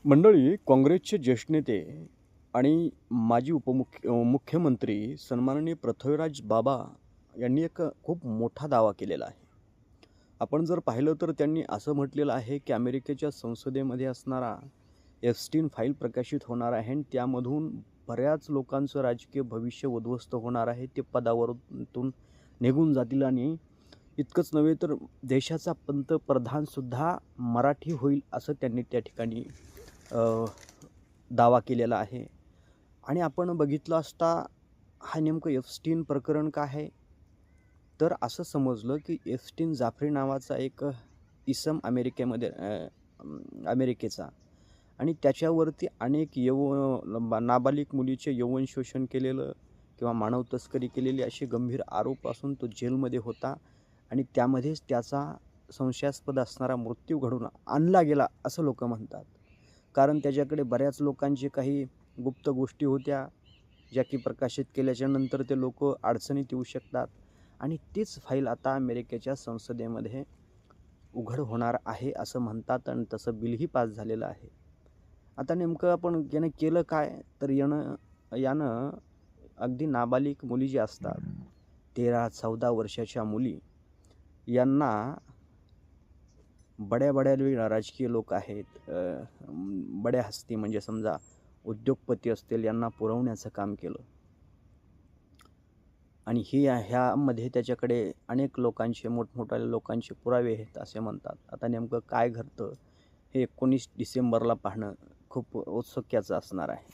मंडळी, काँग्रेसचे ज्येष्ठ नेते आणि माजी मुख्यमंत्री सन्माननीय पृथ्वीराज बाबा यांनी एक खूप मोठा दावा केलेला आहे. आपण जर पाहिलं तर त्यांनी असं म्हटलेलं आहे की अमेरिकेच्या संसदेमध्ये असणारा एप्स्टीन फाईल प्रकाशित होणार आहे आणि त्यामधून बऱ्याच लोकांचं राजकीय भविष्य उद्ध्वस्त होणार आहे. ते पदावरून निघून जातील आणि इतकंच नव्हे तर देशाचा पंतप्रधानसुद्धा मराठी होईल असं त्यांनी त्या ठिकाणी दावा केलेला आहे. आणि आपण बघितलं असता हा नेमकं एप्स्टीन प्रकरण काय आहे, तर असं समजलं की एप्स्टीन जाफरी नावाचा एक इसम अमेरिकेचा आणि त्याच्यावरती अनेक नाबालिग मुलीचे यौन शोषण केलेलं किंवा मानव तस्करी केलेली असे गंभीर आरोप असून तो जेलमध्ये होता आणि त्यामध्येच त्याचा संशयास्पद असणारा मृत्यू घडून आणला गेला असं लोक म्हणतात. कारण त्याच्याकडे बऱ्याच लोकांची काही गुप्त गोष्टी होत्या, ज्या की प्रकाशित केल्याच्यानंतर ते लोक अडचणीत येऊ शकतात आणि तीच फाईल आता अमेरिकेच्या संसदेमध्ये उघड होणार आहे असं म्हणतात आणि तसं बिलही पास झालेलं आहे. आता नेमकं आपण यानं केलं काय, तर यानं अगदी नाबालिग मुली ज्या असतात 13-14 वर्षाच्या मुली यांना बड्या राजकीय लोक आहेत, बड्या हस्ती म्हणजे समजा उद्योगपती असतील, यांना पुरवण्याचं काम केलं आणि ह्यामध्ये त्याच्याकडे अनेक लोकांचे मोठमोठ्या लोकांचे पुरावे आहेत असे म्हणतात. आता नेमकं काय घडतं हे 19 डिसेंबरला पाहणं खूप औत्सुक्याचं असणार आहे.